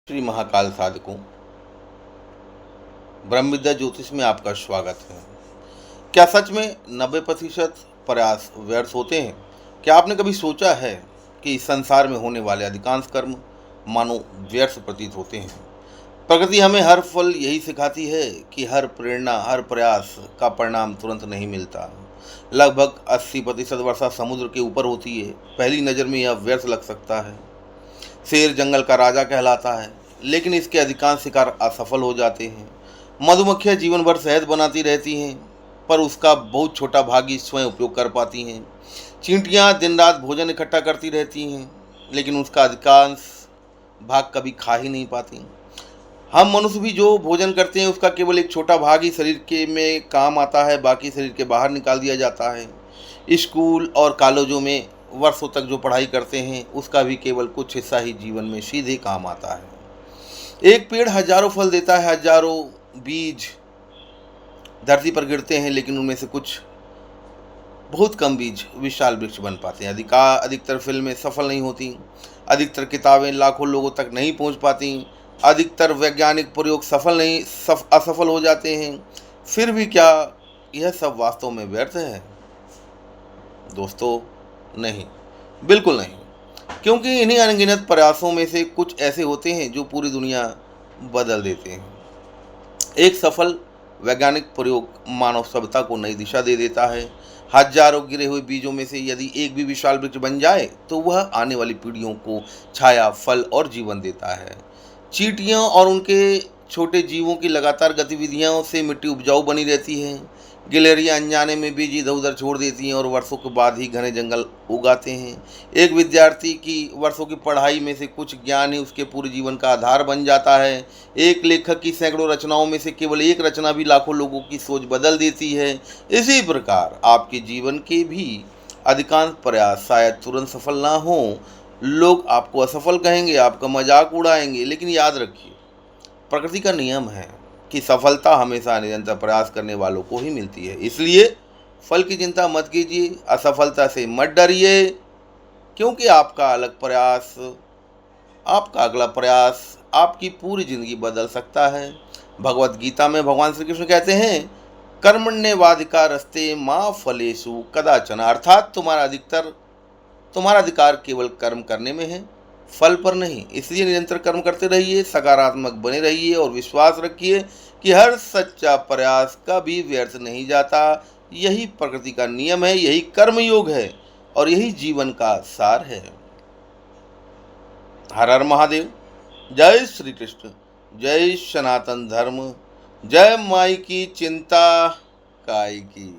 श्री महाकाल साधकों, ब्रह्म विद्या ज्योतिष में आपका स्वागत है। क्या सच में 90% प्रयास व्यर्थ होते हैं? क्या आपने कभी सोचा है कि इस संसार में होने वाले अधिकांश कर्म मानो व्यर्थ प्रतीत होते हैं? प्रकृति हमें हर फल यही सिखाती है कि हर प्रेरणा, हर प्रयास का परिणाम तुरंत नहीं मिलता। लगभग 80% वर्षा समुद्र के ऊपर होती है। पहली नज़र में यह व्यर्थ लग सकता है। शेर जंगल का राजा कहलाता है, लेकिन इसके अधिकांश शिकार असफल हो जाते हैं। मधुमक्खियां जीवन भर शहद बनाती रहती हैं, पर उसका बहुत छोटा भाग ही स्वयं उपयोग कर पाती हैं। चींटियां दिन रात भोजन इकट्ठा करती रहती हैं, लेकिन उसका अधिकांश भाग कभी खा ही नहीं पाती। हम मनुष्य भी जो भोजन करते हैं उसका केवल एक छोटा भाग ही शरीर के में काम आता है, बाकी शरीर के बाहर निकाल दिया जाता है। स्कूल और कॉलेजों में वर्षों तक जो पढ़ाई करते हैं उसका भी केवल कुछ हिस्सा ही जीवन में सीधे काम आता है। एक पेड़ हजारों फल देता है, हजारों बीज धरती पर गिरते हैं, लेकिन उनमें से कुछ बहुत कम बीज विशाल वृक्ष बन पाते हैं। अधिकतर फिल्में सफल नहीं होती, अधिकतर किताबें लाखों लोगों तक नहीं पहुंच पाती, अधिकतर वैज्ञानिक प्रयोग असफल हो जाते हैं। फिर भी क्या यह सब वास्तव में व्यर्थ है? दोस्तों, नहीं, बिल्कुल नहीं। क्योंकि इन्हीं अनगिनत प्रयासों में से कुछ ऐसे होते हैं जो पूरी दुनिया बदल देते हैं। एक सफल वैज्ञानिक प्रयोग मानव सभ्यता को नई दिशा दे देता है। हजारों गिरे हुए बीजों में से यदि एक भी विशाल वृक्ष बन जाए तो वह आने वाली पीढ़ियों को छाया, फल और जीवन देता है। चींटियों और उनके छोटे जीवों की लगातार गतिविधियों से मिट्टी उपजाऊ बनी रहती है। गिलहरियां अनजाने में बीज इधर उधर छोड़ देती हैं और वर्षों के बाद ही घने जंगल उगाते हैं। एक विद्यार्थी की वर्षों की पढ़ाई में से कुछ ज्ञान ही उसके पूरे जीवन का आधार बन जाता है। एक लेखक की सैकड़ों रचनाओं में से केवल एक रचना भी लाखों लोगों की सोच बदल देती है। इसी प्रकार आपके जीवन के भी अधिकांश प्रयास शायद तुरंत सफल ना हो। लोग आपको असफल कहेंगे, आपका मजाक उड़ाएंगे, लेकिन याद रखिए, प्रकृति का नियम है कि सफलता हमेशा निरंतर प्रयास करने वालों को ही मिलती है। इसलिए फल की चिंता मत कीजिए, असफलता से मत डरिए, क्योंकि आपका अगला प्रयास आपकी पूरी जिंदगी बदल सकता है। भगवत गीता में भगवान श्री कृष्ण कहते हैं, कर्मण्येवाधिकारस्ते मा फलेषु कदाचन, अर्थात तुम्हारा अधिकार केवल कर्म करने में है, फल पर नहीं। इसलिए निरंतर कर्म करते रहिए, सकारात्मक बने रहिए और विश्वास रखिए कि हर सच्चा प्रयास कभी व्यर्थ नहीं जाता। यही प्रकृति का नियम है, यही कर्मयोग है और यही जीवन का सार है। हर हर महादेव। जय श्री कृष्ण, जय सनातन धर्म, जय माई की चिंता काय की।